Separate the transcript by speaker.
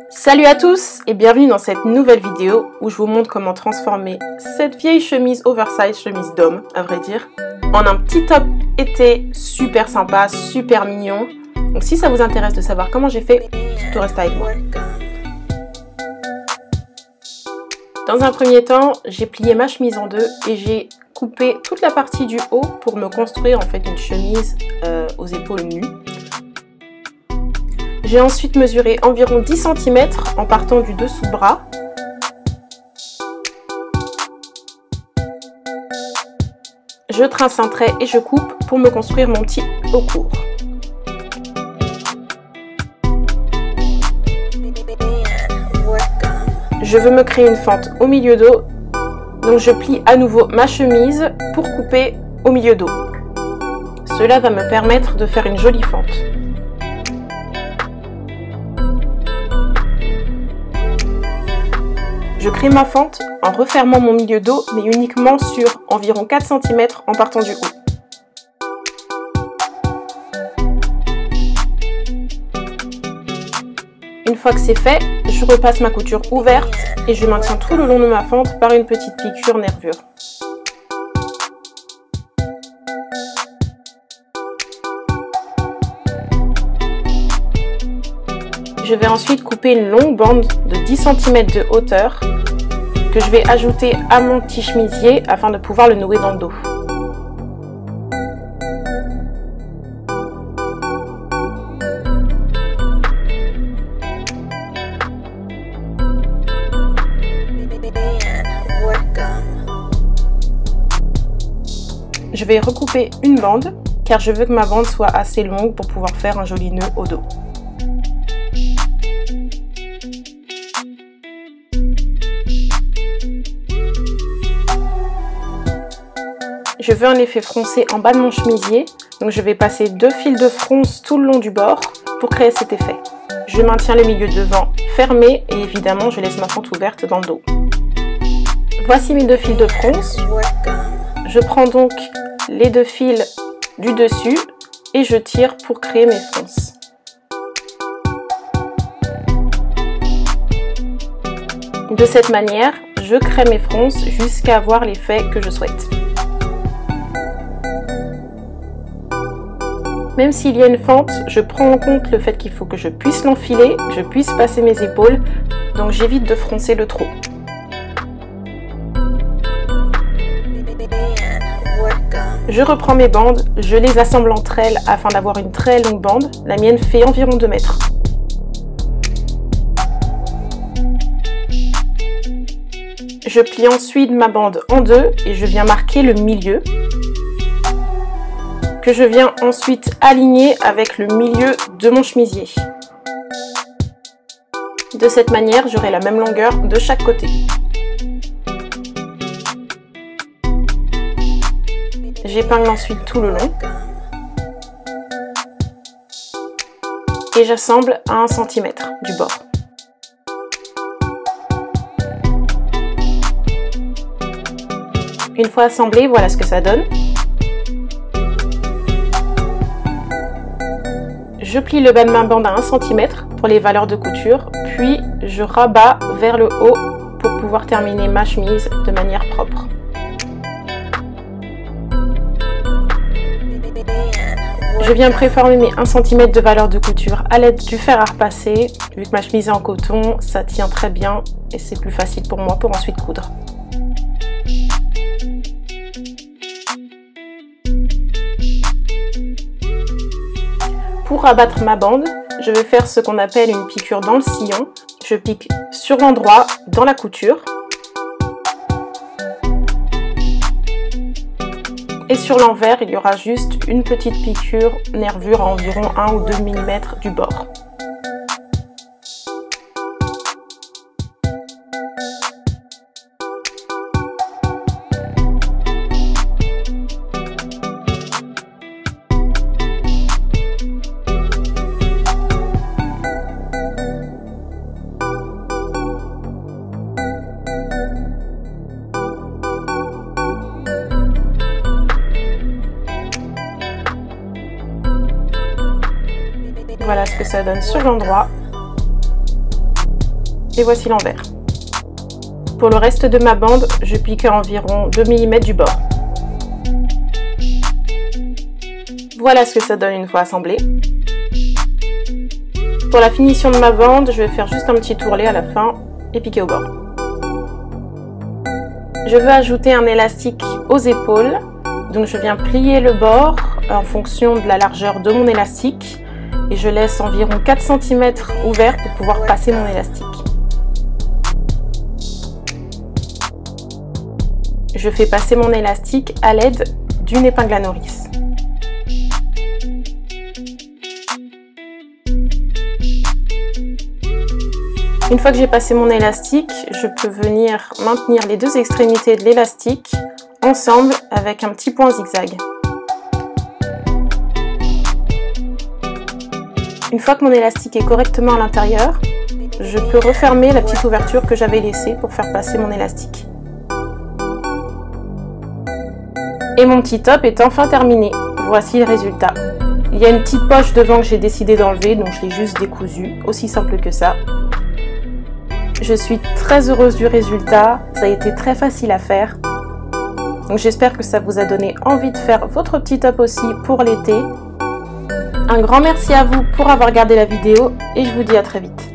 Speaker 1: Salut à tous et bienvenue dans cette nouvelle vidéo où je vous montre comment transformer cette vieille chemise oversize, chemise d'homme à vrai dire, en un petit top été super sympa, super mignon. Donc si ça vous intéresse de savoir comment j'ai fait, surtout restez avec moi. Dans un premier temps, j'ai plié ma chemise en deux et j'ai coupé toute la partie du haut pour me construire en fait une chemise aux épaules nues. J'ai ensuite mesuré environ 10 cm en partant du dessous-bras. Je trace un trait et je coupe pour me construire mon petit haut court. Je veux me créer une fente au milieu dos, donc je plie à nouveau ma chemise pour couper au milieu dos. Cela va me permettre de faire une jolie fente. Je crée ma fente en refermant mon milieu dos, mais uniquement sur environ 4 cm en partant du haut. Une fois que c'est fait, je repasse ma couture ouverte et je maintiens tout le long de ma fente par une petite piqûre nervure. Je vais ensuite couper une longue bande de 10 cm de hauteur que je vais ajouter à mon petit chemisier afin de pouvoir le nouer dans le dos. Je vais recouper une bande car je veux que ma bande soit assez longue pour pouvoir faire un joli nœud au dos. Je veux un effet froncé en bas de mon chemisier, donc je vais passer 2 fils de fronce tout le long du bord pour créer cet effet. Je maintiens le milieu devant fermé et évidemment je laisse ma fente ouverte dans le dos. Voici mes 2 fils de fronce. Je prends donc les 2 fils du dessus et je tire pour créer mes fronces. De cette manière, je crée mes fronces jusqu'à avoir l'effet que je souhaite. Même s'il y a une fente, je prends en compte le fait qu'il faut que je puisse l'enfiler, que je puisse passer mes épaules, donc j'évite de froncer le trop. Je reprends mes bandes, je les assemble entre elles afin d'avoir une très longue bande. La mienne fait environ 2 mètres. Je plie ensuite ma bande en deux et je viens marquer le milieu, que je viens ensuite aligner avec le milieu de mon chemisier. De cette manière, j'aurai la même longueur de chaque côté. J'épingle ensuite tout le long et j'assemble à 1 cm du bord. Une fois assemblé, voilà ce que ça donne. Je plie le bas de ma bande à 1 cm pour les valeurs de couture, puis je rabats vers le haut pour pouvoir terminer ma chemise de manière propre. Je viens préformer mes 1 cm de valeur de couture à l'aide du fer à repasser. Vu que ma chemise est en coton, ça tient très bien et c'est plus facile pour moi pour ensuite coudre. Pour abattre ma bande, je vais faire ce qu'on appelle une piqûre dans le sillon. Je pique sur l'endroit dans la couture. Et sur l'envers, il y aura juste une petite piqûre nervure à environ 1 ou 2 mm du bord. Voilà ce que ça donne sur l'endroit. et voici l'envers. Pour le reste de ma bande, je pique à environ 2 mm du bord. Voilà ce que ça donne une fois assemblé. Pour la finition de ma bande, je vais faire juste un petit tourlet à la fin et piquer au bord. Je veux ajouter un élastique aux épaules, donc je viens plier le bord en fonction de la largeur de mon élastique et je laisse environ 4 cm ouvert pour pouvoir passer mon élastique. Je fais passer mon élastique à l'aide d'une épingle à nourrice. Une fois que j'ai passé mon élastique, je peux venir maintenir les deux extrémités de l'élastique ensemble avec un petit point zigzag. Une fois que mon élastique est correctement à l'intérieur, je peux refermer la petite ouverture que j'avais laissée pour faire passer mon élastique. Et mon petit top est enfin terminé. Voici le résultat. Il y a une petite poche devant que j'ai décidé d'enlever, donc je l'ai juste décousue, aussi simple que ça. Je suis très heureuse du résultat, ça a été très facile à faire. Donc j'espère que ça vous a donné envie de faire votre petit top aussi pour l'été. Un grand merci à vous pour avoir regardé la vidéo et je vous dis à très vite.